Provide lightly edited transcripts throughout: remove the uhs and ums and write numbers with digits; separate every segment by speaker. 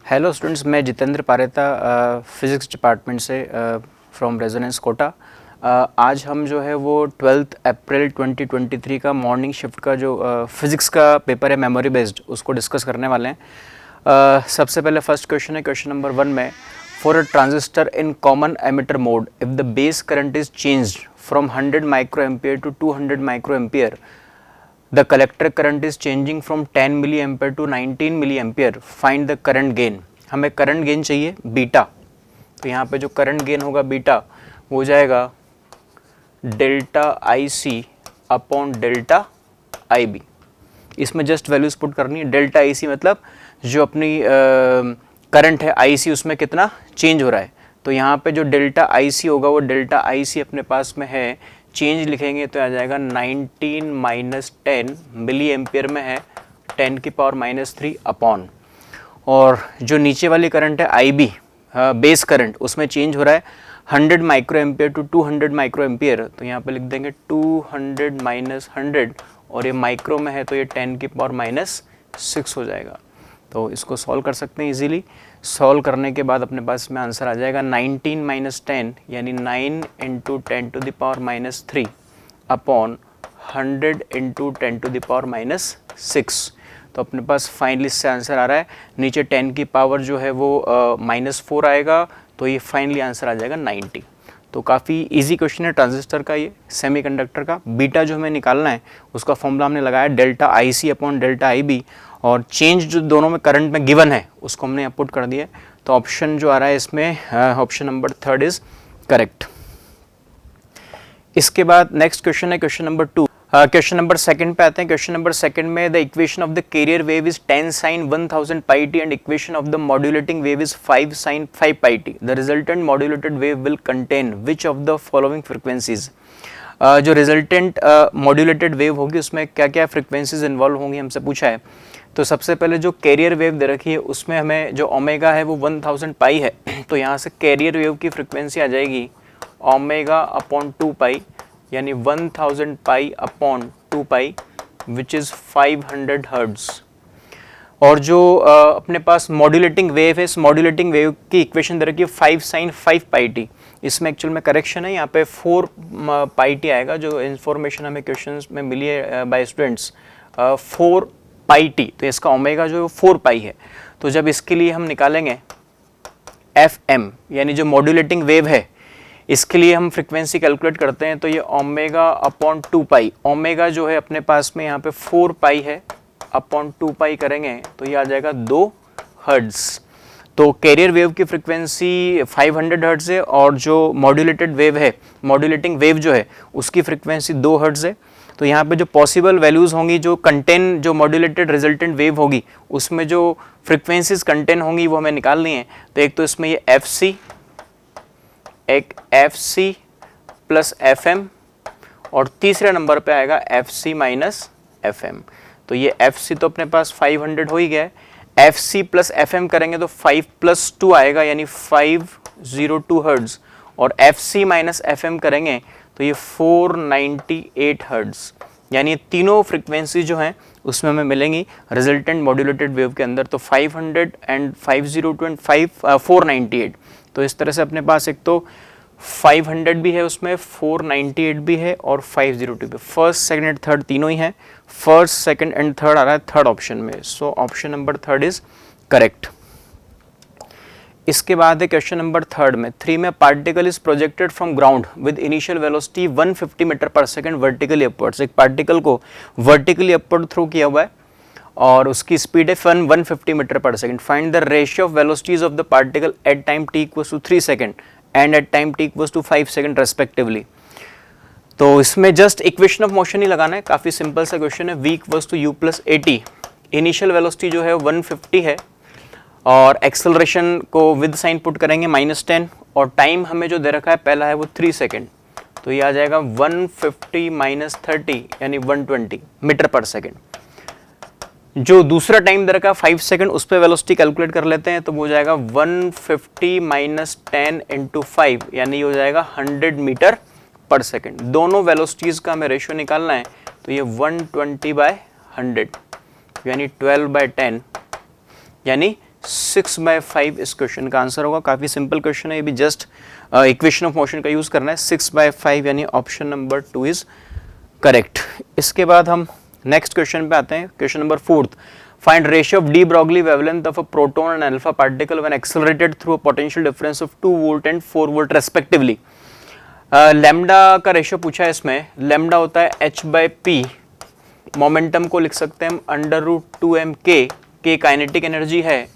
Speaker 1: Hello students, मैं Jitendra Pareta physics department से from resonance Kota. आज हम जो है वो 12 अप्रैल 2023 का मॉर्निंग शिफ्ट का जो फिज़िक्स का पेपर है मेमोरी बेस्ड, उसको डिस्कस करने वाले हैं। सबसे पहले फर्स्ट क्वेश्चन है क्वेश्चन नंबर 1 में, for a transistor in common emitter mode if the base current is changed from 100 micro ampere to 200 micro ampere, the collector current is changing from 10 milli ampere to 19 milli ampere, find the current gain. हमें current gain चाहिए beta, तो यहाँ पे जो current gain होगा beta वो हो जाएगा delta I C upon delta I B. इसमें जस्ट वैल्यूज पुट करनी है। डेल्टा आई सी मतलब जो अपनी करंट है आई सी, उसमें कितना चेंज हो रहा है। तो यहाँ पे जो डेल्टा आई सी होगा वो डेल्टा आई सी अपने पास में है, चेंज लिखेंगे तो आ जाएगा 19 माइनस 10 मिली एम्पियर में है 10 की पावर माइनस 3 अपॉन, और जो नीचे वाली करंट है आई बी बेस करंट, उसमें चेंज हो रहा है 100 micro ampere to 200 micro ampere, तो यहाँ पे लिख देंगे 200 माइनस 100, और ये माइक्रो में है तो ये 10 की पावर माइनस 6 हो जाएगा। तो इसको सॉल्व कर सकते हैं इजीली। सॉल्व करने के बाद अपने पास में आंसर आ जाएगा 19 माइनस 10 यानी 9 into 10 to the power minus 3 upon 100 into 10 to the power minus 6। तो अपने पास फाइनली इससे आंसर आ रहा है, नीचे 10 की पावर जो है वो माइनस 4 आएगा, तो ये फाइनली आंसर आ जाएगा 90। तो काफ़ी इजी क्वेश्चन है ट्रांजिस्टर का, ये सेमीकंडक्टर का। बीटा जो हमें निकालना है उसका फॉर्मूला हमने लगाया delta I C upon delta I B, और चेंज जो दोनों में करंट में गिवन है उसको हमने पुट कर दिया। तो ऑप्शन जो आ रहा है इसमें ऑप्शन नंबर 3 इज करेक्ट। इसके बाद नेक्स्ट क्वेश्चन है क्वेश्चन नंबर 2। क्वेश्चन नंबर 2 पे आते हैं। क्वेश्चन नंबर 2 में the equation of the carrier wave is 10 sin 1000 pi t and equation of the modulating wave is 5 sin 5 pi t। The resultant modulated wave will contain which of the following frequencies. जो resultant modulated wave होगी उसमें क्या क्या frequencies involve होंगी हमसे पूछा है। तो सबसे पहले जो कैरियर वेव दे रखी है उसमें हमें जो ओमेगा है वो 1000 पाई है, तो यहाँ से कैरियर वेव की फ्रिक्वेंसी आ जाएगी ओमेगा अपॉन 2 पाई यानी 1000 pi upon 2 pi which is 500 hertz. और जो अपने पास मॉड्यूलेटिंग वेव है, इस मॉड्यूलेटिंग वेव की इक्वेशन दे रखी है 5 sin 5 पाई टी। इसमें एक्चुअल में करेक्शन है, यहाँ पे 4 पाई टी आएगा, जो इन्फॉर्मेशन हमें क्वेश्चंस में मिली है बाय स्टूडेंट्स 4 पाई टी, तो इसका ओमेगा जो 4 पाई है। तो जब इसके लिए हम निकालेंगे एफ एम यानी जो मॉड्यूलेटिंग वेव है, इसके लिए हम फ्रीक्वेंसी कैलकुलेट करते हैं, तो ये ओमेगा अपॉन 2 पाई, ओमेगा जो है अपने पास में यहाँ पे 4 पाई है अपॉन 2 पाई करेंगे तो ये आ जाएगा 2 हर्ट्ज। तो कैरियर वेव की फ्रीक्वेंसी 500 हर्ट्ज है, और जो मॉड्यूलेटेड वेव है, मॉड्यूलेटिंग वेव जो है उसकी फ्रीक्वेंसी 2 हर्ट्ज है। तो यहाँ पे जो पॉसिबल वैल्यूज होंगी, जो कंटेन जो मॉड्यूलेटेड रिजल्टेंट वेव होगी उसमें जो फ्रीक्वेंसीज कंटेन होंगी वो हमें निकालनी है। तो एक तो इसमें ये एफ सी, एक F C plus F M, और तीसरे नंबर पे आएगा F C minus F M. तो ये एफ सी तो अपने पास 500 हो ही गया है, F C plus F M करेंगे तो 5 + 2 आएगा यानी 502 हर्ट्ज, और F C minus F M करेंगे तो ये 498 हर्ट्ज। यानी तीनों फ्रिक्वेंसी जो हैं उसमें हमें मिलेंगी रिजल्टेंट मॉड्यूलेटेड वेव के अंदर। तो 500 एंड 502 एंड 498। तो इस तरह से अपने पास एक तो 500 भी है उसमें, 498 भी है और 502 भी। फर्स्ट सेकंड एंड थर्ड तीनों ही हैं। फर्स्ट सेकंड एंड थर्ड आ रहा है थर्ड ऑप्शन में, so option number 3 is correct. इसके बाद है क्वेश्चन नंबर 3 में particle is projected from ground with initial velocity 150 metre per second vertically upwards. एक पार्टिकल को वर्टिकली अपवर्ड थ्रो किया हुआ है और उसकी स्पीड है 150 metre per second. Find the ratio of velocities of the particle at time t = 3 second and at time t = 5 second respectively. तो इसमें जस्ट इक्वेशन ऑफ मोशन ही लगाना है, काफी सिंपल सा क्वेश्चन है। v = u + at। Initial velocity जो है 150 है, और एक्सेलरेशन को विद साइन पुट करेंगे -10, और टाइम हमें जो दे रखा है पहला है वो 3 सेकंड, तो ये आ जाएगा 150 - 30 यानी 120 मीटर पर सेकंड। जो दूसरा टाइम दे रखा है 5 सेकंड, उस पर वेलोसिटी कैलकुलेट कर लेते हैं, तो वो हो जाएगा 150 - 10 × 5 यानी ये हो जाएगा 100 मीटर पर सेकंड। दोनों वेलोसिटीज का हमें रेशियो निकालना है, तो ये 120/100 यानी 12/10 यानी 6/5 इस क्वेश्चन का आंसर होगा। काफ़ी सिंपल क्वेश्चन है ये भी, जस्ट इक्वेशन ऑफ मोशन का यूज़ करना है। 6/5 यानी ऑप्शन नंबर 2 इज़ करेक्ट। इसके बाद हम नेक्स्ट क्वेश्चन पे आते हैं। Question number 4, find ratio of de Broglie wavelength of a proton and alpha particle when accelerated through a potential difference of 2 volt and 4 volt respectively. Lambda का ratio पूछा है इसमें। लैम्डा होता है h/p, मोमेंटम को लिख सकते हैं हम √2m k काइनेटिक एनर्जी है,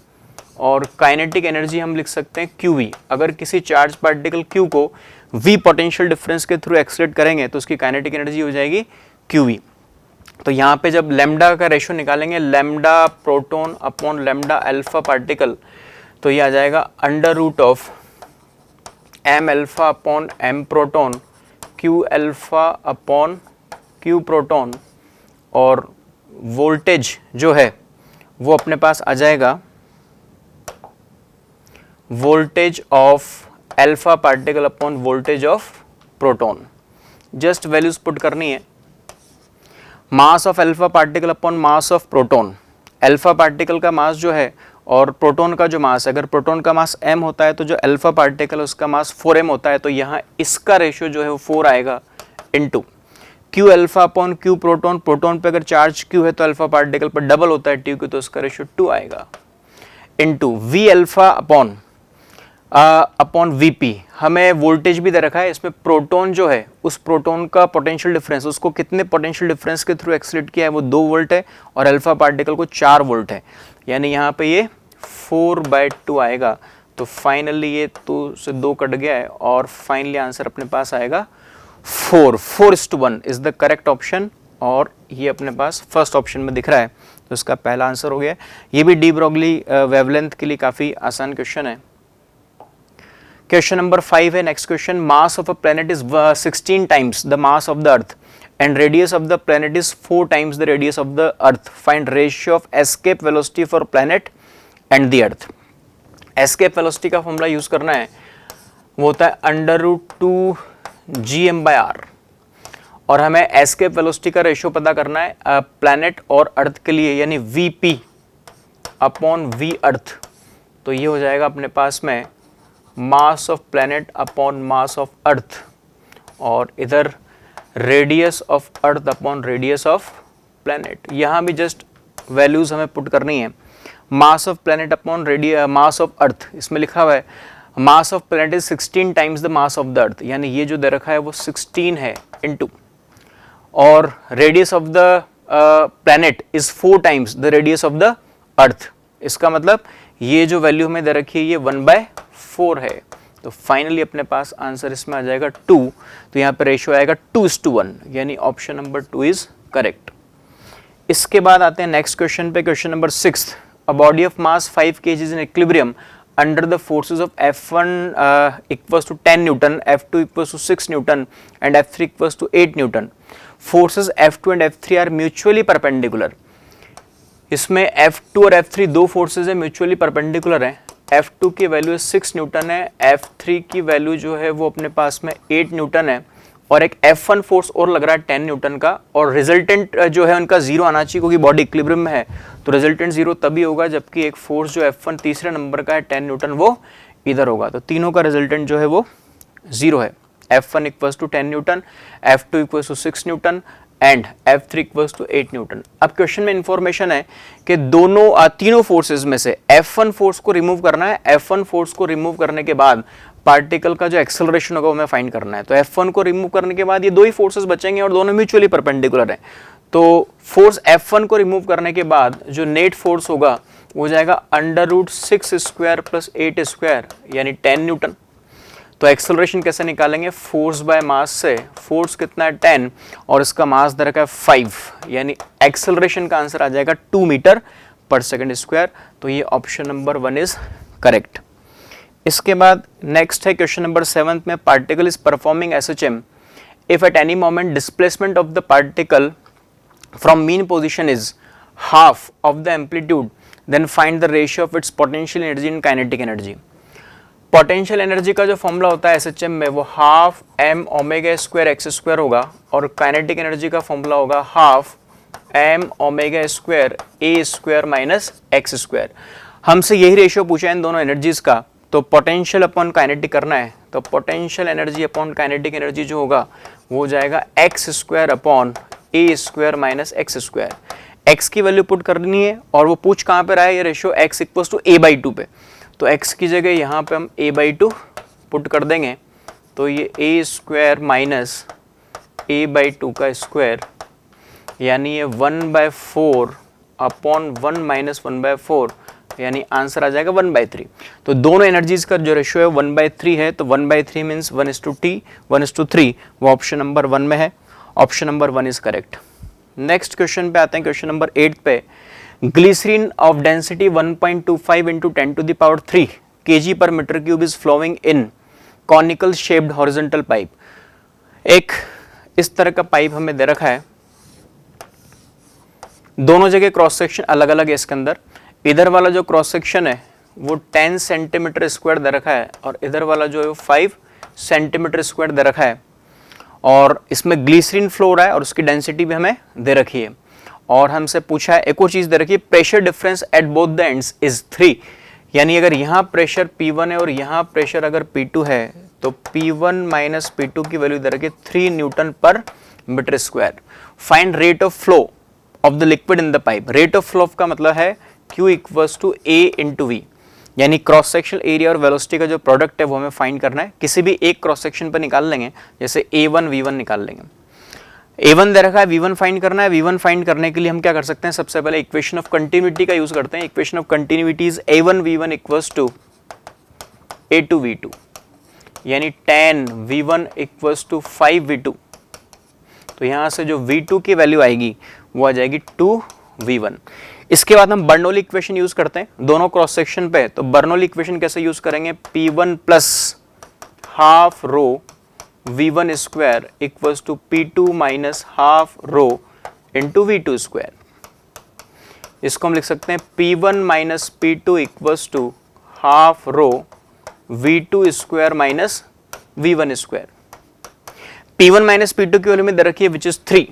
Speaker 1: और काइनेटिक एनर्जी हम लिख सकते हैं qv। अगर किसी चार्ज पार्टिकल q को v पोटेंशियल डिफरेंस के थ्रू एक्सलेट करेंगे तो उसकी काइनेटिक एनर्जी हो जाएगी qv। तो यहाँ पे जब लैम्डा का रेशियो निकालेंगे, lambda proton upon lambda alpha particle, तो ये आ जाएगा m alpha upon m proton, q alpha upon q proton, और वोल्टेज जो है वो अपने पास आ जाएगा voltage of alpha particle upon voltage of proton. Just values put करनी है। Mass of alpha particle upon mass of proton. Alpha particle का मास जो है और प्रोटॉन का जो मास है, अगर प्रोटॉन का मास m होता है तो जो अल्फा पार्टिकल है उसका मास 4m होता है, तो यहाँ इसका रेशियो जो है वो 4 आएगा into q alpha upon q proton. Proton पे अगर चार्ज q है तो अल्फा पार्टिकल पर डबल होता है t q, तो उसका रेशियो 2 आएगा into v alpha upon VP. हमें वोल्टेज भी दे रखा है इसमें। प्रोटॉन जो है उस प्रोटॉन का पोटेंशियल डिफरेंस, उसको कितने पोटेंशियल डिफरेंस के थ्रू एक्सलेट किया है वो 2 वोल्ट है, और अल्फा पार्टिकल को 4 वोल्ट है, यानी यहाँ पे ये 4/2 आएगा। तो फाइनली ये 2 से 2 कट गया है, और फाइनली आंसर अपने पास आएगा 4:1 इज द करेक्ट ऑप्शन, और ये अपने पास फर्स्ट ऑप्शन में दिख रहा है, तो इसका पहला आंसर हो गया। ये भी डी ब्रॉगली वेवलेंथ के लिए काफ़ी आसान क्वेश्चन है। क्वेश्चन नंबर 5 है next question. Mass of a planet is 16 times the mass of the earth and radius of the planet is 4 times the radius of the earth. Find ratio of escape velocity for planet and the earth. Escape velocity का formula use करना है, वो होता है √2 gm/r, और हमें escape velocity का ratio पता करना है प्लैनेट और अर्थ के लिए, यानी vp अपॉन v अर्थ। तो ये हो जाएगा अपने पास में mass of planet upon mass of earth, और इधर radius of earth upon radius of planet. यहाँ भी जस्ट वैल्यूज हमें पुट करनी है। Mass of planet upon mass of earth, इसमें लिखा हुआ है mass of planet is 16 times the mass of the earth, यानी ये जो दे रखा है वो 16 है इनटू, और radius of the planet is 4 times the radius of the earth. इसका मतलब ये जो वैल्यू हमें दे रखी है ये 1/4 है। तो फाइनली अपने पास आंसर इसमें आ जाएगा 2। तो यहाँ पे रेशियो आएगा 2:1, यानी ऑप्शन नंबर 2 इज करेक्ट। इसके बाद आते हैं नेक्स्ट क्वेश्चन पे। Question number 6, a body of mass 5 kg in equilibrium under the forces of F1 equals to 10 Newton, F2 equals to 6 Newton and F3 equals to 8 Newton. Forces F2 and F3 are mutually perpendicular. इसमें F2 और F3 दो forces है, mutually perpendicular है। F2 की value 6 Newton है, F3 की value जो है वो अपने पास में 8 न्यूटन है, और एक F1 फोर्स और लग रहा है 10 न्यूटन का, और रिजल्टेंट जो है उनका 0 आना चाहिए क्योंकि बॉडी इक्विलिब्रियम में है। तो रिजल्टेंट 0 तभी होगा जबकि एक फोर्स जो F1 तीसरे नंबर का है 10 न्यूटन वो इधर होगा। तो तीनों का रिजल्टेंट जो है वो 0 है। F1 equals to 10 newton, F2 equals to 6 newton and F3 equals to 8 newton. अब क्वेश्चन में इंफॉर्मेशन है कि तीनों फोर्सेज में से F1 फोर्स को रिमूव करना है। F1 फोर्स को रिमूव करने के बाद पार्टिकल का जो एक्सेलरेशन होगा वो हमें फाइंड करना है। तो F1 को रिमूव करने के बाद ये दो ही फोर्सेस बचेंगे और दोनों म्यूचुअली परपेंडिकुलर हैं। तो फोर्स F1 को रिमूव करने के बाद जो नेट फोर्स होगा वो जाएगा √6² + 8² यानी 10 न्यूटन। तो एक्सेलरेशन कैसे निकालेंगे? फोर्स बाय मास से। फोर्स कितना है? 10, और इसका मास दर का है 5, यानी एक्सेलरेशन का आंसर आ जाएगा 2 मीटर/सेकंड²। तो ये ऑप्शन नंबर 1 इज करेक्ट। इसके बाद नेक्स्ट है क्वेश्चन नंबर 7 में, particle is performing SHM if at any moment displacement of the particle from mean position is half of the amplitude, then find the ratio of its potential energy and kinetic energy. Potential energy का जो formula होता है SHM में वो half m⍵² x² होगा, और kinetic energy का formula होगा हाफ m⍵² a² - x²। हमसे यही रेशियो पूछा है इन दोनों एनर्जीज का, तो पोटेंशियल अपॉन काइनेटिक करना है, तो potential energy upon kinetic energy जो होगा वो हो जाएगा x square upon a square minus x square. X की वैल्यू पुट करनी है और वो पूछ कहाँ पे रहा है, ये ratio X equal to A by two पे, तो एक्स की जगह यहाँ पे हम ए बाई टू पुट कर देंगे, तो ये a square minus a by two का स्क्वायर, यानी ये 1/4 अपॉन 1 माइनस 1/4, यानी आंसर आ जाएगा 1/3। तो दोनों एनर्जीज का जो रेशियो है 1/3 है, तो 1/3 मीन्स 1:t 1:3, वो ऑप्शन नंबर 1 में है। Option number 1 is correct. Next question पे आते हैं, क्वेश्चन नंबर 8 पे। Glycerine of density 1.25 into 10⁻³ kg per meter cube is flowing in conical shaped horizontal pipe। एक इस तरह का पाइप हमें दे रखा है, दोनों जगह क्रॉस सेक्शन अलग अलग है इसके अंदर। इधर वाला जो क्रॉस सेक्शन है वो 10 सेंटीमीटर स्क्वायर दे रखा है और इधर वाला जो है 5 सेंटीमीटर स्क्वायर दे रखा है, और इसमें ग्लिसरीन फ्लो हो रहा है और उसकी डेंसिटी भी हमें दे रखी है। और हमसे पूछा है, एक और चीज दे रखी है, pressure difference at both the ends is 3, यानी अगर यहाँ प्रेशर P1 है और यहाँ प्रेशर अगर P2 है तो P1 माइनस P2 की वैल्यू दे रखी है 3 न्यूटन पर metre square. Find rate of flow of the liquid in the pipe. Rate of flow का मतलब है Q equals to A into V, यानी क्रॉस सेक्शनल एरिया और वेलोसिटी का जो प्रोडक्ट है वो हमें फाइंड करना है। किसी भी एक क्रॉस सेक्शन पर निकाल लेंगे, जैसे A1 V1 निकाल लेंगे। A1 दे रखा है, V1 फाइंड करना है। V1 फाइंड करने के लिए हम क्या कर सकते हैं, सबसे पहले इक्वेशन ऑफ कंटिन्यूटी का यूज करते हैं। Equation of continuity is A1 V1 equals to A2 V2, यानी 10 V1 इक्वल्स टू 5 V2। तो यहां से जो V2 की वैल्यू आएगी वो आ जाएगी 2 V1। इसके बाद हम बर्नौली इक्वेशन यूज करते हैं दोनों क्रॉस सेक्शन पे। तो बर्नौली इक्वेशन कैसे यूज करेंगे, P1 plus half rho V1 square equals to P2 minus half rho into V2 square. इसको हम लिख सकते हैं P1 minus P2 equals to half rho V2 square minus V1 square. P1 minus P2 की value में दे रखी है which is 3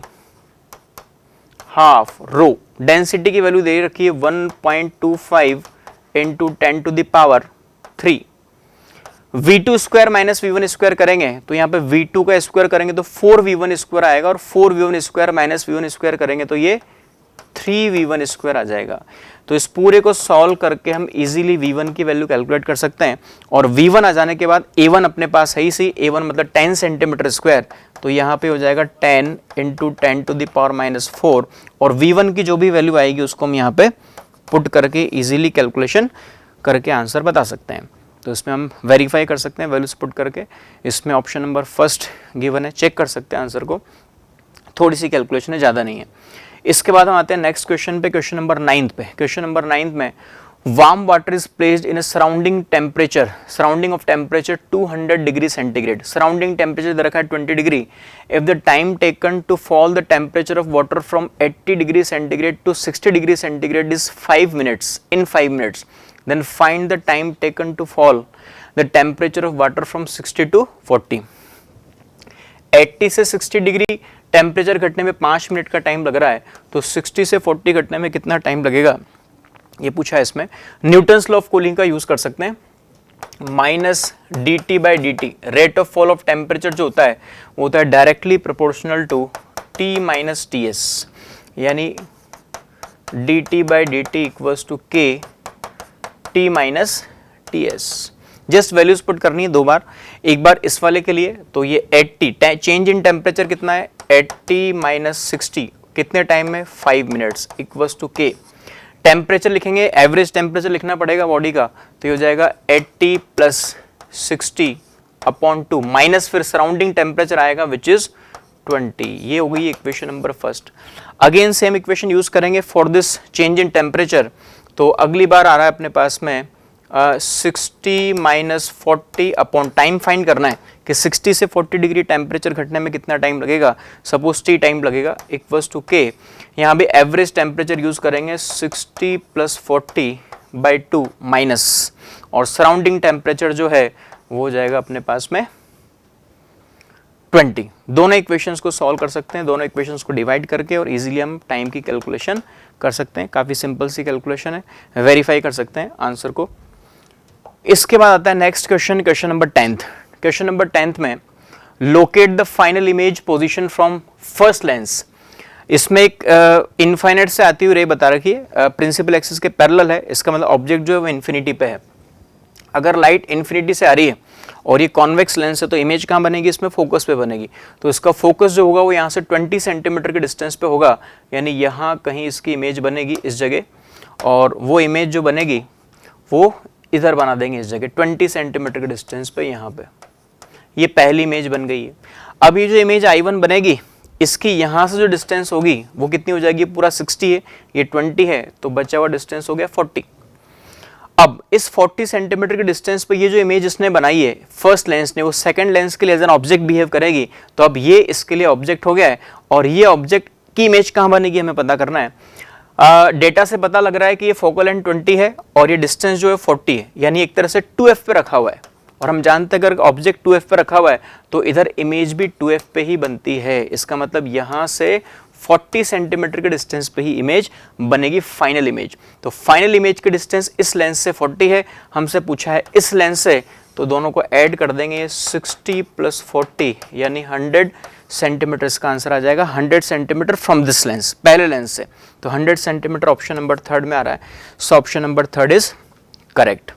Speaker 1: half rho. Density की वैल्यू दे रखी है 1.25 into 10 to the power 3। V2 square minus V1 square करेंगे तो यहाँ पे V2 का स्क्वायर करेंगे तो 4V1 स्क्वायर आएगा, और 4V1 square minus V1 square करेंगे तो ये 3V1 स्क्वायर आ जाएगा। तो इस पूरे को सॉल्व करके हम इजीली V1 की वैल्यू कैलकुलेट कर सकते हैं, और V1 आ जाने के बाद A1 अपने पास है ही सी, A1 मतलब 10 सेंटीमीटर स्क्वायर, तो यहाँ पे हो जाएगा 10 into 10 to the power minus 4, और V1 की जो भी वैल्यू आएगी उसको हम यहाँ पे पुट करके इजीली कैलकुलेशन करके आंसर बता सकते हैं। तो इसमें हम वेरीफाई कर सकते हैं वैल्यूज पुट करके। इसमें ऑप्शन नंबर फर्स्ट गिवन है, चेक कर सकते हैं आंसर को, थोड़ी सी कैलकुलेशन है, ज़्यादा नहीं है। इसके बाद हम आते हैं नेक्स्ट क्वेश्चन पे, क्वेश्चन नंबर 9 पे। क्वेश्चन नंबर 9 में warm water is placed in surrounding temperature, surrounding of temperature 200 degree centigrade. Surrounding temperature दे रखा है 20 degree. If the time taken to fall the temperature of water from 80 degree centigrade to 60 degree centigrade is 5 minutes, in 5 minutes, then find the time taken to fall the temperature of water from 60 to 40। 80 से 60 degree temperature घटने में 5 minute का time लग रहा है, तो 60 से 40 घटने में कितना टाइम लगेगा ये पूछा है। इसमें न्यूटन्स लॉ ऑफ कूलिंग का यूज कर सकते हैं, minus dt by dt। Rate of fall of temperature जो होता है वो होता है directly proportional to T minus TS, यानी dt by dt equals to K T minus TS। Just values put करनी है दो बार, एक बार इस वाले के लिए तो ये 80, चेंज इन टेम्परेचर कितना है 80 माइनस 60, कितने टाइम में 5 minutes, equals to K। Temperature लिखेंगे, एवरेज टेम्परेचर लिखना पड़ेगा बॉडी का, तो ये हो जाएगा 80 प्लस 60 अपॉन 2 माइनस फिर सराउंडिंग टेम्परेचर आएगा विच इज 20। ये हो गई equation number first. Again same equation use करेंगे for this change in temperature. तो अगली बार आ रहा है अपने पास में 60 माइनस 40 अपॉन टाइम फाइंड करना है कि 60 से 40 डिग्री टेम्परेचर घटने में कितना टाइम लगेगा, सपोज T टाइम लगेगा, इक्वल्स टू K। यहाँ भी एवरेज टेम्परेचर यूज करेंगे 60 प्लस 40 बाई 2 माइनस, और सराउंडिंग टेम्परेचर जो है वो हो जाएगा अपने पास में 20। दोनों इक्वेशंस को सॉल्व कर सकते हैं, दोनों इक्वेशंस को डिवाइड करके, और इजीली हम टाइम की कैलकुलेशन कर सकते हैं। काफ़ी सिंपल सी कैलकुलेशन है, वेरीफाई कर सकते हैं आंसर को। इसके बाद आता है next question, question number 10th। Question number 10th में locate the final image position from first lens. इसमें एक इनफाइनाइट से आती हुई रे बता रखी है, प्रिंसिपल एक्सिस के पैरेलल है, इसका मतलब ऑब्जेक्ट जो है वो इन्फिनिटी पे है। अगर लाइट इन्फिनिटी से आ रही है और ये कॉन्वेक्स लेंस है तो इमेज कहाँ बनेगी, इसमें फोकस पे बनेगी। तो इसका फोकस जो होगा वो यहाँ से 20 सेंटीमीटर के डिस्टेंस पे होगा, यानी यहाँ कहीं इसकी इमेज बनेगी इस जगह, और वो इमेज जो बनेगी वो इधर बना देंगे इस जगह 20 सेंटीमीटर के डिस्टेंस पे, यहाँ पे। ये पहली इमेज बन गई है। अब ये जो इमेज I1 बनेगी, इसकी यहाँ से जो डिस्टेंस होगी वो कितनी हो जाएगी, पूरा 60 है, ये 20 है, तो बचा हुआ डिस्टेंस हो गया 40। अब इस 40 सेंटीमीटर के डिस्टेंस पे ये जो इमेज इसने बनाई है फर्स्ट लेंस ने, वो सेकंड लेंस के लिए एज एन ऑब्जेक्ट बिहेव करेगी। तो अब ये इसके लिए ऑब्जेक्ट हो गया है, और ये ऑब्जेक्ट की इमेज कहाँ बनेगी हमें पता करना है। डेटा से पता लग रहा है कि ये फोकल लेंथ 20 है और ये डिस्टेंस जो है 40 है, यानी एक तरह से 2f पे रखा हुआ है। और हम जानते हैं अगर ऑब्जेक्ट 2f पे रखा हुआ है तो इधर इमेज भी 2f पे ही बनती है। इसका मतलब यहाँ से 40 सेंटीमीटर के डिस्टेंस पे ही इमेज बनेगी, फाइनल इमेज। तो फाइनल इमेज की डिस्टेंस इस लेंस से 40 है, हमसे पूछा है इस लेंस से, तो दोनों को ऐड कर देंगे, 60 + 40 यानी 100 सेंटीमीटर। इसका आंसर आ जाएगा 100 सेंटीमीटर फ्रॉम दिस लेंस, पहले लेंस से। तो 100 सेंटीमीटर ऑप्शन नंबर 3rd में आ रहा है। सो option number 3rd is correct.